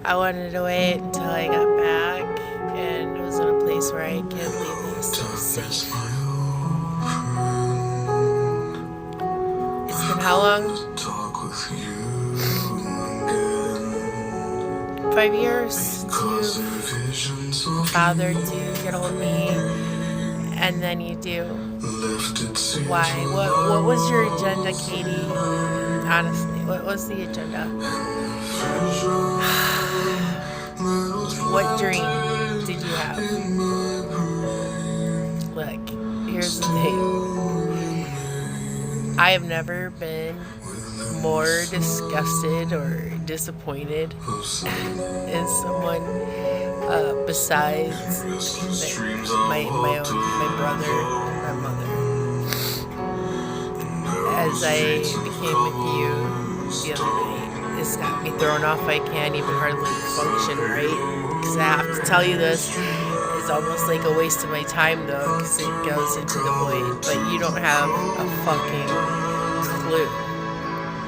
I wanted to wait until I got back and was in a place where I could leave this so safe. It's been how long? 5 years since you've bothered to get a hold of me, and then you do. Why? What was your agenda, Katie? Honestly, what was the agenda? What dream did you have? Look, here's the thing. I have never been more disgusted or disappointed in someone besides my brother and my mother. As I became with you the other night, it's got me thrown off. I can't even hardly function right, because I have to tell you this. It's almost like a waste of my time though, because it goes into the void, but you don't have a fucking clue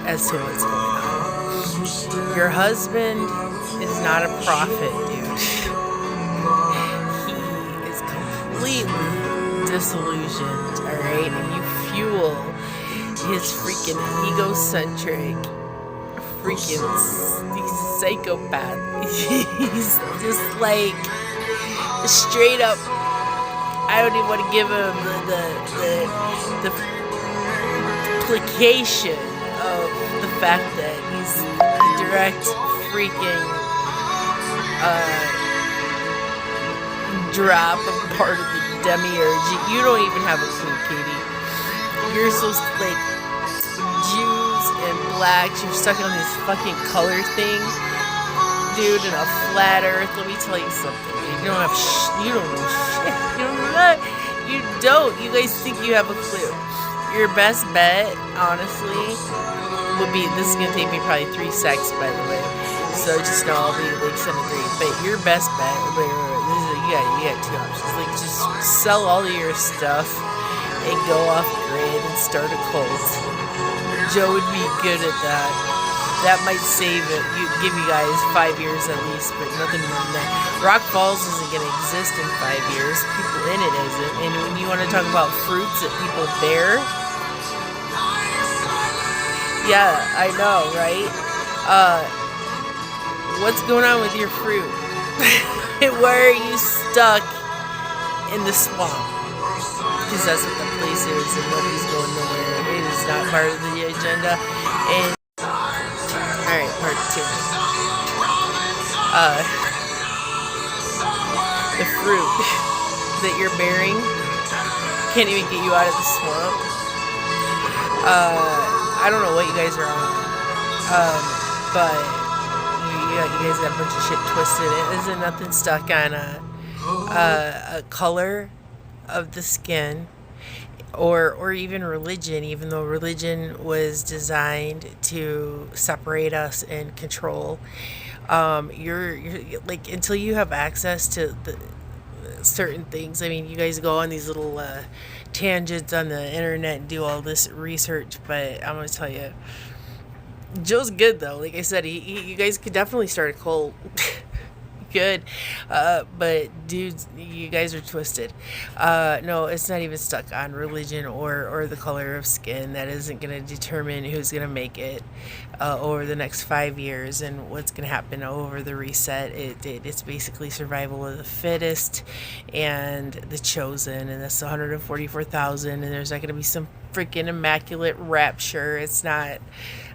as to what's going on. Your husband is not a prophet, dude. He is completely disillusioned, alright? And you fuel his freaking egocentric, freaking psychopath. He's just like straight up. I don't even want to give him the implication of the fact that he's a direct freaking drop of part of the demiurge. You don't even have a clue, Katie. You're so like Jews and blacks. You're stuck on this fucking color thing, dude. In a flat Earth. Let me tell you something. You don't have. You don't know shit. You don't know that. You don't. You guys think you have a clue. Your best bet, honestly, would be. This is gonna take me probably 3 seconds, by the way. So just know I'll be like 7-3. But your best bet, you got 2 options. Like just sell all of your stuff and go off grid and start a cult. Joe would be good at that. That might save it. Give you guys 5 years at least, but nothing more than that. Rock Falls isn't going to exist in 5 years. People in it isn't. And when you want to talk about fruits that people bear, yeah, I know, right? What's going on with your fruit? Why are you stuck in the swamp? Because that's what the place is, and nobody's going nowhere. It is not part of the agenda. And alright, part 2. The fruit that you're bearing can't even get you out of the swamp. I don't know what you guys are on, but you guys got a bunch of shit twisted. It isn't nothing stuck on a color of the skin or even religion, even though religion was designed to separate us and control. You're like, until you have access to the certain things. I mean, you guys go on these little tangents on the internet and do all this research, but I'm gonna tell you, Joe's good though. Like I said, you guys could definitely start a cult. Good, but dudes, you guys are twisted. No, it's not even stuck on religion or the color of skin. That isn't going to determine who's going to make it over the next 5 years and what's going to happen over the reset. It's basically survival of the fittest and the chosen, and that's 144,000. And there's not going to be some freaking immaculate rapture. It's not.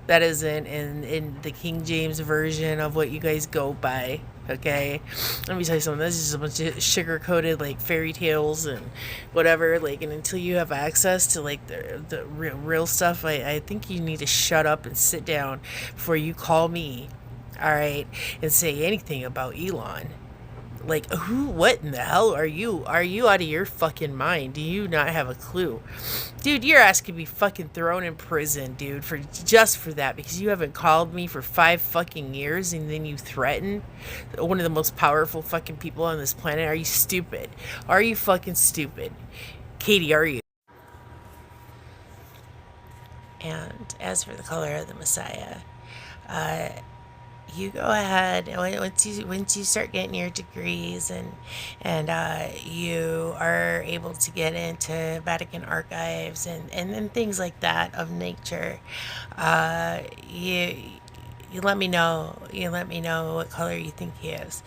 That isn't in the King James version of what you guys go by. Okay, let me tell you something. This is just a bunch of sugar-coated like fairy tales and whatever. Like, and until you have access to like the real stuff, I think you need to shut up and sit down before you call me, all right, and say anything about Elon. Like, who? What in the hell are you? Are you out of your fucking mind? Do you not have a clue? Dude, your ass could be fucking thrown in prison, dude, for just for that, because you haven't called me for 5 fucking years and then you threaten one of the most powerful fucking people on this planet. Are you stupid? Are you fucking stupid? Katie, are you? And as for the color of the Messiah, you go ahead and once you start getting your degrees and you are able to get into Vatican archives and things like that of nature, uh, you you let me know. You let me know what color you think he is.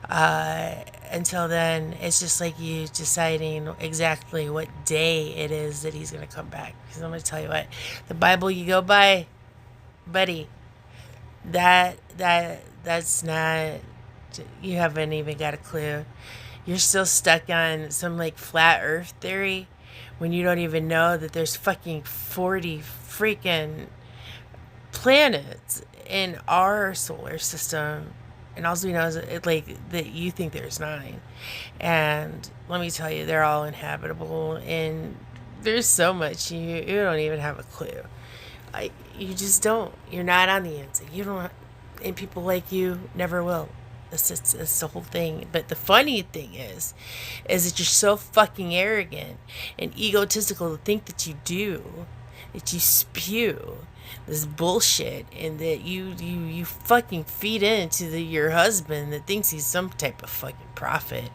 Uh, until then, it's just like you deciding exactly what day it is that he's going to come back. Because I'm going to tell you what, the Bible you go by, buddy, that's not. You haven't even got a clue. You're still stuck on some like flat Earth theory when you don't even know that there's fucking 40 freaking planets in our solar system, and all we know is like that you think there's nine, and let me tell you, they're all inhabitable, and there's so much you don't even have a clue. Like you just don't. You're not on the inside. You don't, and people like you never will. It's the whole thing. But the funny thing is that you're so fucking arrogant and egotistical to think that you do, that you spew this bullshit, and that you fucking feed into your husband that thinks he's some type of fucking prophet,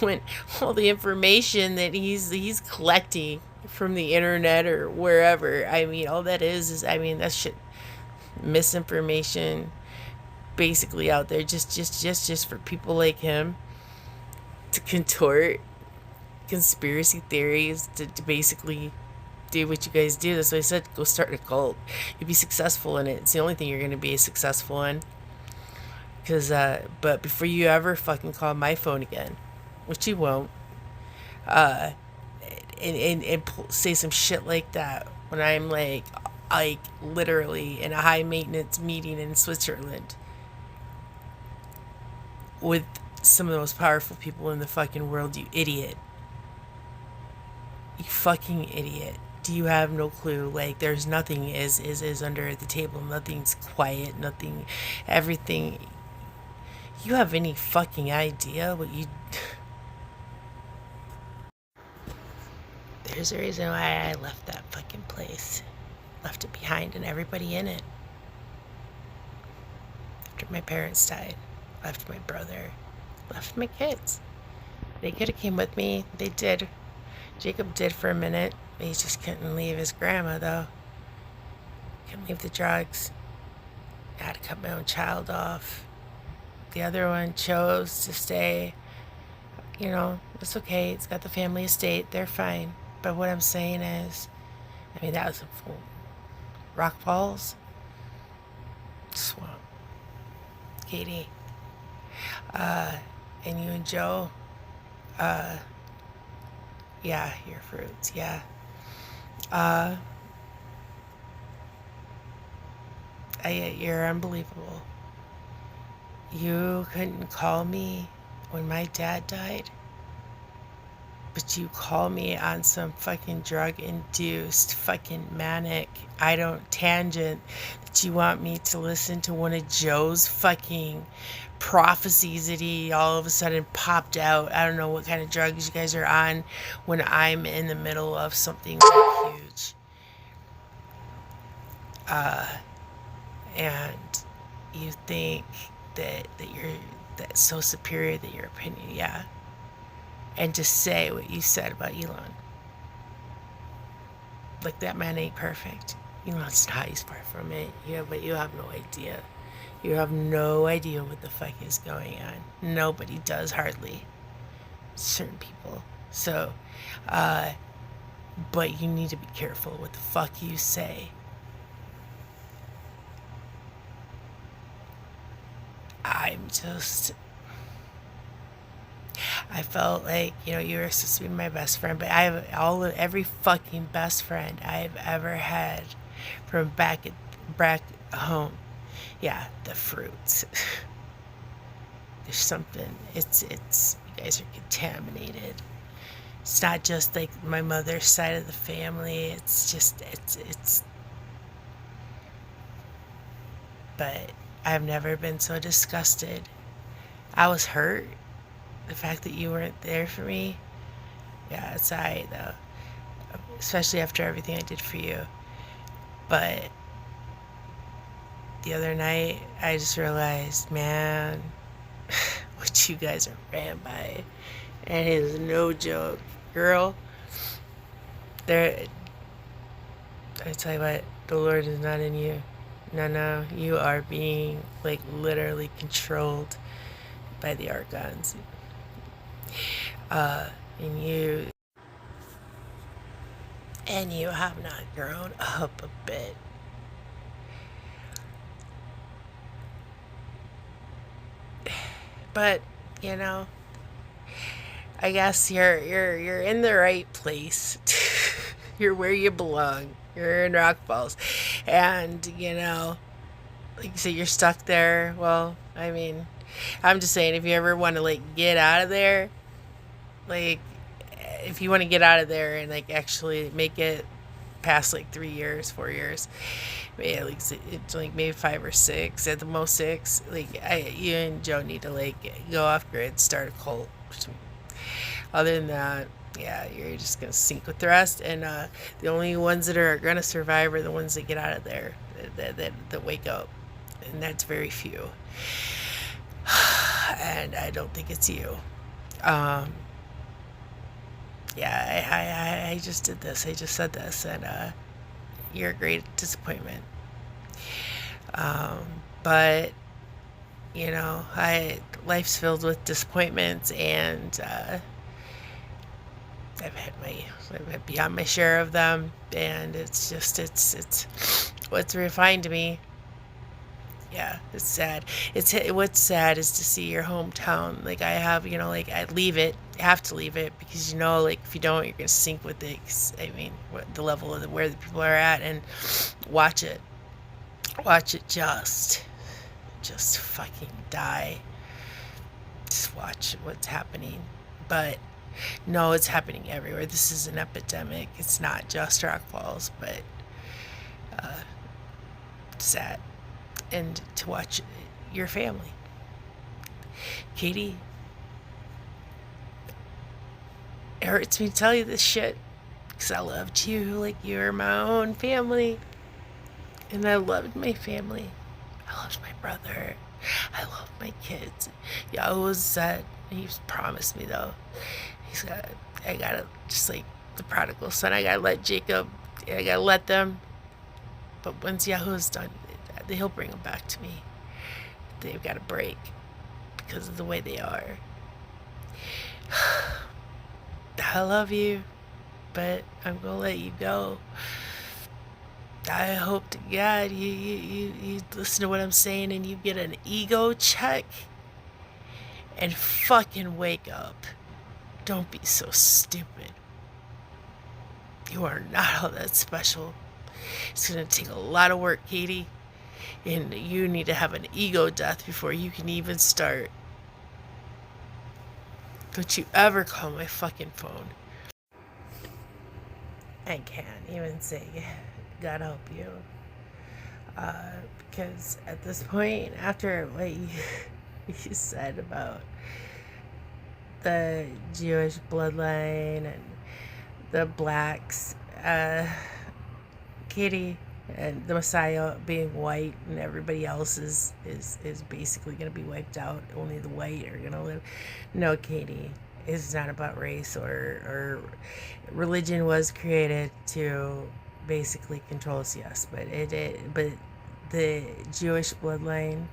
when all the information that he's collecting from the internet or wherever, I mean, all that is I mean, that shit, misinformation basically out there, just for people like him to contort conspiracy theories to basically do what you guys do. That's why I said go start a cult. You'll be successful in it. It's the only thing you're going to be successful in. Because, but before you ever fucking call my phone again, which you won't, uh, and say some shit like that when I'm like literally in a high maintenance meeting in Switzerland with some of the most powerful people in the fucking world, you idiot. You fucking idiot. Do you have no clue? Like there's nothing is under the table. Nothing's quiet. Nothing. Everything. You have any fucking idea what you? There's a reason why I left that fucking place. Left it behind and everybody in it. After my parents died, left my brother, left my kids. They could have came with me. They did. Jacob did for a minute. He just couldn't leave his grandma, though. Couldn't leave the drugs. I had to cut my own child off. The other one chose to stay. You know, it's okay. It's got the family estate. They're fine. But what I'm saying is, I mean, that was a full Rock Falls, swamp. Katie, and you and Joe, uh, yeah, your fruits, yeah. Uh, you're unbelievable. You couldn't call me when my dad died, but you call me on some fucking drug induced fucking manic I don't tangent that you want me to listen to one of Joe's fucking prophecies that he all of a sudden popped out. I don't know what kind of drugs you guys are on when I'm in the middle of something like huge. Uh and you think that you're that's so superior that your opinion, yeah. And just say what you said about Elon. Like that man ain't perfect. Elon's not. He's far from it. Yeah, but you have no idea. You have no idea what the fuck is going on. Nobody does hardly. Certain people. So, uh, but you need to be careful what the fuck you say. I'm just I felt like, you were supposed to be my best friend, but I have every fucking best friend I've ever had from back home. Yeah, the fruits. There's something. It's you guys are contaminated. It's not just like my mother's side of the family. It's just it's. But I've never been so disgusted. I was hurt. The fact that you weren't there for me, yeah, it's alright though. Especially after everything I did for you. But the other night, I just realized, man, what you guys are ran by. And it is no joke. Girl, there, I tell you what, the Lord is not in you. No, you are being, like, literally controlled by the archons. And you have not grown up a bit. But, you know, I guess you're in the right place. You're where you belong. You're in Rock Falls. And, you know, like you said, you're stuck there. Well, I mean, I'm just saying, if you ever want to, like, get out of there, like, if you want to get out of there and, like, actually make it past, like, 3 years, 4 years, maybe at least it's like maybe 5 or 6, at the most 6, like, you and Joe need to, like, go off grid, start a cult. Other than that, yeah, you're just gonna sink with the rest, and the only ones that are gonna survive are the ones that get out of there, that wake up, and that's very few. And I don't think it's you. Um, yeah, I just did this. I just said this, and you're a great disappointment. Um, but you know, life's filled with disappointments, and I've had beyond my share of them, and it's what's refined to me. Yeah, it's sad. What's sad is to see your hometown. Like, I have, you know, like, I leave it. I have to leave it because, you know, like, if you don't, you're gonna sink with it. 'Cause, I mean, the level of where the people are at, and watch it, watch it just fucking die. Just watch what's happening. But no, it's happening everywhere. This is an epidemic. It's not just Rock Falls, but uh, sad. And to watch your family. Katie, it hurts me to tell you this shit because I loved you like you were my own family. And I loved my family. I loved my brother. I loved my kids. He always said, he's promised me though, he's got, I gotta, just like the prodigal son, I gotta let Jacob, I gotta let them. But once Yahuwah's done, he'll bring them back to me. They've got to break because of the way they are. I love you, but I'm gonna let you go. I hope to God you listen to what I'm saying and you get an ego check and fucking wake up. Don't be so stupid. You are not all that special. It's gonna take a lot of work, Katie. And you need to have an ego death before you can even start. Don't you ever call my fucking phone. I can't even say God help you. Because at this point, after what you said about the Jewish bloodline and the blacks, Katie, and the Messiah being white and everybody else is basically going to be wiped out. Only the white are going to live. No, Katie, it's not about race or religion was created to basically control us, yes, but but the Jewish bloodline,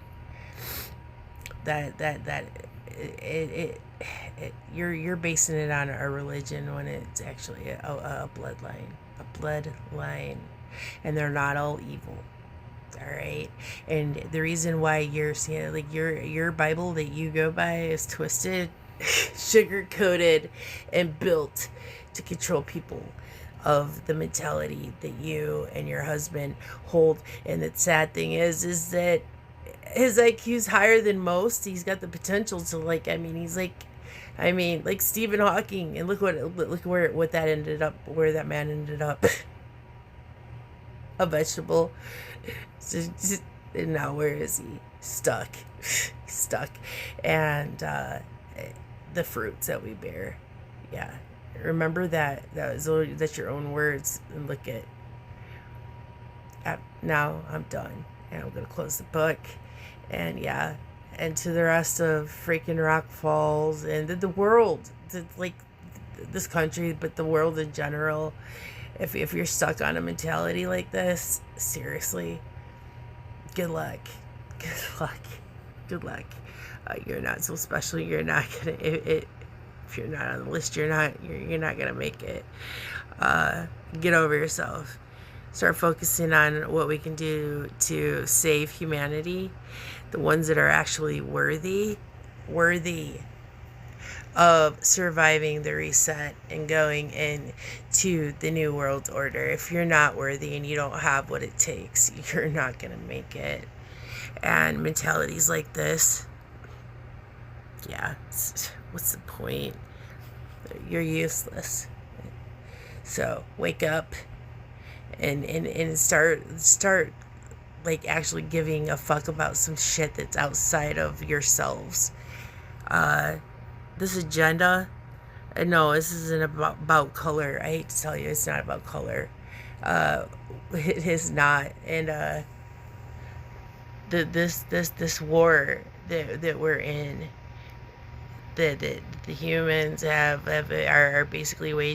you're basing it on a religion when it's actually a bloodline, and they're not all evil. All right, and the reason why you're seeing, like, your Bible that you go by is twisted, sugar coated, and built to control people of the mentality that you and your husband hold. And the sad thing is that his IQ's higher than most. He's got the potential to, like, he's like, like Stephen Hawking, and look what that ended up, where that man ended up. A vegetable. And now where is he? Stuck. Stuck. And the fruits that we bear. Yeah. Remember that's your own words, and look at now I'm done. And I'm gonna close the book. And yeah, and to the rest of freaking Rock Falls and the world, like this country, but the world in general. If you're stuck on a mentality like this, seriously, good luck. Good luck. Good luck. You're not so special. You're not gonna. If you're not on the list, you're not. You're not gonna make it. Get over yourself. Start focusing on what we can do to save humanity, the ones that are actually worthy of surviving the reset and going into the new world order. If you're not worthy and you don't have what it takes, you're not gonna make it. And mentalities like this, yeah, what's the point? You're useless. So wake up and start like actually giving a fuck about some shit that's outside of yourselves. This agenda, no, this isn't about color. I hate to tell you, it's not about color. It is not. And this war that we're in, that the humans are basically waging